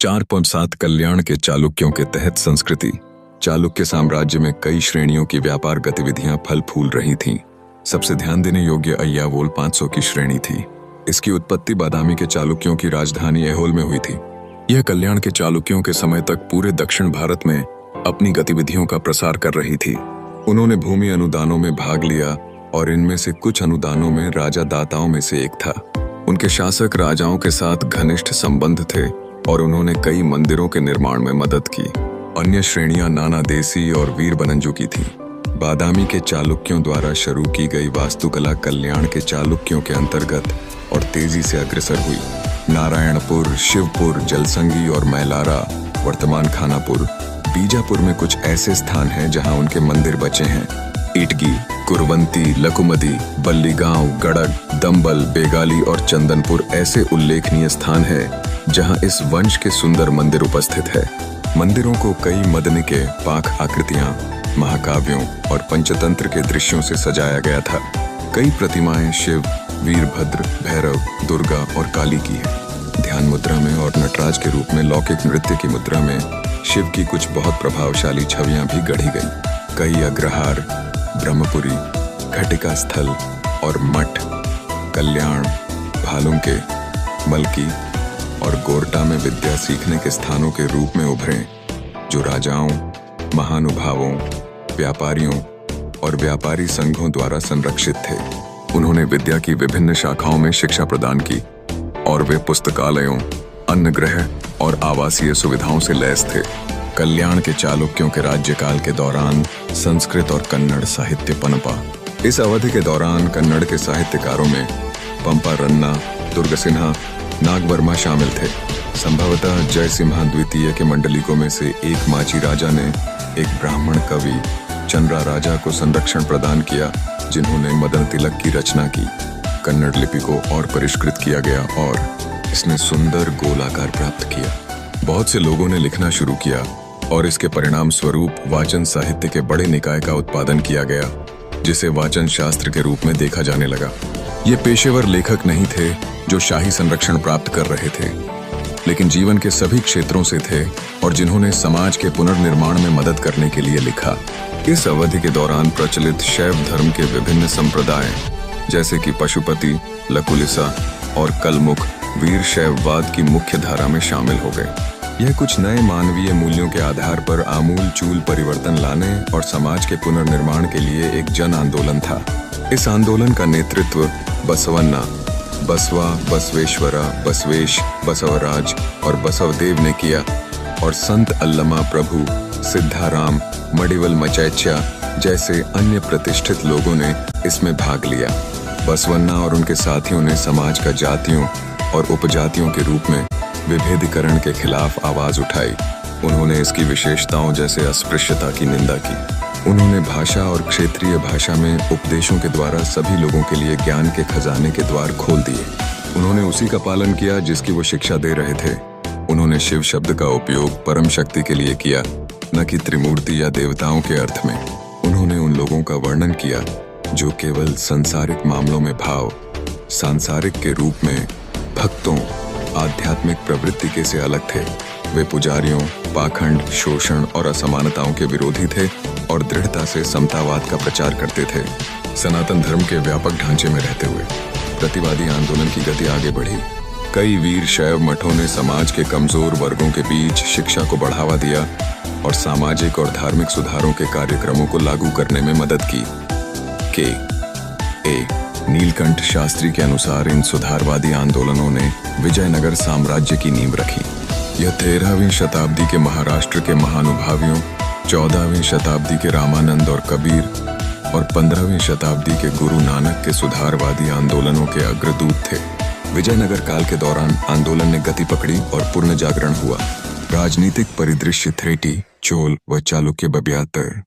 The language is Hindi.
4.7 कल्याण के चालुक्यों के तहत संस्कृति। चालुक्य साम्राज्य में कई श्रेणियों की व्यापार गतिविधियां फल फूल रही थीं। सबसे ध्यान देने योग्य अय्यावोल 500 की श्रेणी थी। इसकी उत्पत्ति बादामी के चालुक्यों की राजधानी ऐहोल में हुई थी। यह कल्याण के चालुक्यों के समय तक पूरे दक्षिण भारत में अपनी गतिविधियों का प्रसार कर रही थी। उन्होंने भूमि अनुदानों में भाग लिया और इनमें से कुछ अनुदानों में राजा दाताओं में से एक था। उनके शासक राजाओं के साथ घनिष्ठ संबंध थे और उन्होंने कई मंदिरों के निर्माण में मदद की। अन्य श्रेणियां नाना देसी और वीर बनंजू की थीं। बादामी के चालुक्यों द्वारा शुरू की गई वास्तुकला कल्याण के चालुक्यों के अंतर्गत और तेजी से अग्रसर हुई। नारायणपुर, शिवपुर, जलसंगी और मैलारा, वर्तमान खानापुर, बीजापुर में कुछ ऐसे स्थान हैं जहां उनके मंदिर बचे हैं। इटगी, कुरवंती, लकुमदी, बल्लीगांव, गड़ग, दंबल, बेगाली और चंदनपुर ऐसे उल्लेखनीय स्थान हैं जहां इस वंश के सुंदर मंदिर उपस्थित है। मंदिरों को कई मदनिके, पाक आकृतियां, महाकाव्यों और पंचतंत्र के दृश्यों से सजाया गया था। कई प्रतिमाएं शिव, वीरभद्र, भैरव, दुर्गा और काली की हैं। ध्यान मुद्रा में और नटराज के रूप में लौकिक नृत्य की मुद्रा में शिव की कुछ बहुत प्रभावशाली छवियां भी गढ़ी गई। कई अग्रहार, ब्रह्मपुरी, घटिका स्थल और मठ कल्याण, भालुंके, मलकी और गोरटा में विद्या सीखने के स्थानों के रूप में उभरे, जो राजाओं, महानुभावों, व्यापारियों और व्यापारी संघों द्वारा संरक्षित थे। उन्होंने विद्या की विभिन्न शाखाओं में शिक्षा प्रदान की और वे पुस्तकालयों, अन्नगृह और आवासीय सुविधाओं से लैस थे। कल्याण के चालुक्यों के राज्यकाल के दौरान संस्कृत और कन्नड़ साहित्य पनपा। इस अवधि के दौरान कन्नड़ के साहित्यकारों में पंपा रन्ना, दुर्ग सिन्हा, नागवर्मा शामिल थे। संभवतः जयसिम्हा द्वितीय के मंडलिकों में से एक माची राजा ने एक ब्राह्मण कवि चंद्रा राजा को संरक्षण प्रदान किया, जिन्होंने मदन तिलक की रचना की। कन्नड़ लिपि को और परिष्कृत किया गया और इसने सुंदर गोलाकार प्राप्त किया। बहुत से लोगों ने लिखना शुरू किया और इसके परिणाम स्वरूप वाचन साहित्य के बड़े निकाय का उत्पादन किया गया, जिसे वाचन शास्त्र के रूप में देखा जाने लगा। ये पेशेवर लेखक नहीं थे जो शाही संरक्षण प्राप्त कर रहे थे, लेकिन जीवन के सभी क्षेत्रों से थे और जिन्होंने समाज के पुनर्निर्माण में मदद करने के लिए लिखा। इस अवधि के दौरान प्रचलित शैव धर्म के विभिन्न संप्रदाय जैसे कि पशुपति, लकुलिसा और कलमुख वीर शैववाद की मुख्य धारा में शामिल हो गए। यह कुछ नए मानवीय मूल्यों के आधार पर आमूल चूल परिवर्तन लाने और समाज के पुनर्निर्माण के लिए एक जन आंदोलन था। इस आंदोलन का नेतृत्व बसवन्ना, बसवा, बसवेश्वरा, बसवेश, बसवराज और बसवदेव ने किया और संत अल्लमा प्रभु, सिद्धाराम, मडिवल मचैच्या जैसे अन्य प्रतिष्ठित लोगों ने इसमें भाग लिया। बसवन्ना और उनके साथियों ने समाज का जातियों और उपजातियों के रूप में विभेदीकरण के खिलाफ आवाज उठाई। उन्होंने इसकी विशेषताओं जैसे अस्पृश्यता की निंदा की। उन्होंने भाषा और क्षेत्रीय भाषा में उपदेशों के द्वारा सभी लोगों के लिए ज्ञान के खजाने के द्वार खोल दिए। उन्होंने उसी का पालन किया जिसकी वो शिक्षा दे रहे थे। उन्होंने शिव शब्द का उपयोग परम शक्ति के लिए किया, न कि त्रिमूर्ति या देवताओं के अर्थ में। उन्होंने उन लोगों का वर्णन किया जो केवल संसारिक मामलों में भाव, सांसारिक के रूप में भक्तों, आध्यात्मिक प्रवृत्ति के से अलग थे। वे पुजारियों, पाखंड, शोषण और असमानताओं के विरोधी थे और दृढ़ता से समतावाद का प्रचार करते थे। सनातन धर्म के व्यापक ढांचे में रहते हुए प्रतिवादी आंदोलन की गति आगे बढ़ी। कई वीर शैव मठों ने समाज के कमजोर वर्गों के बीच शिक्षा को बढ़ावा दिया और सामाजिक और धार्मिक सुधारों के कार्यक्रमों को लागू करने में मदद की। नीलकंठ शास्त्री के अनुसार इन सुधारवादी आंदोलनों ने विजयनगर साम्राज्य की नींव रखी। यह 13वीं शताब्दी के महाराष्ट्र के महानुभावियों, 14वीं शताब्दी के रामानंद और कबीर और 15वीं शताब्दी के गुरु नानक के सुधारवादी आंदोलनों के अग्रदूत थे। विजयनगर काल के दौरान आंदोलन ने गति पकड़ी और पूर्ण जागरण हुआ। राजनीतिक परिदृश्य थ्रेटी, चोल व चालुक्य बब्यातर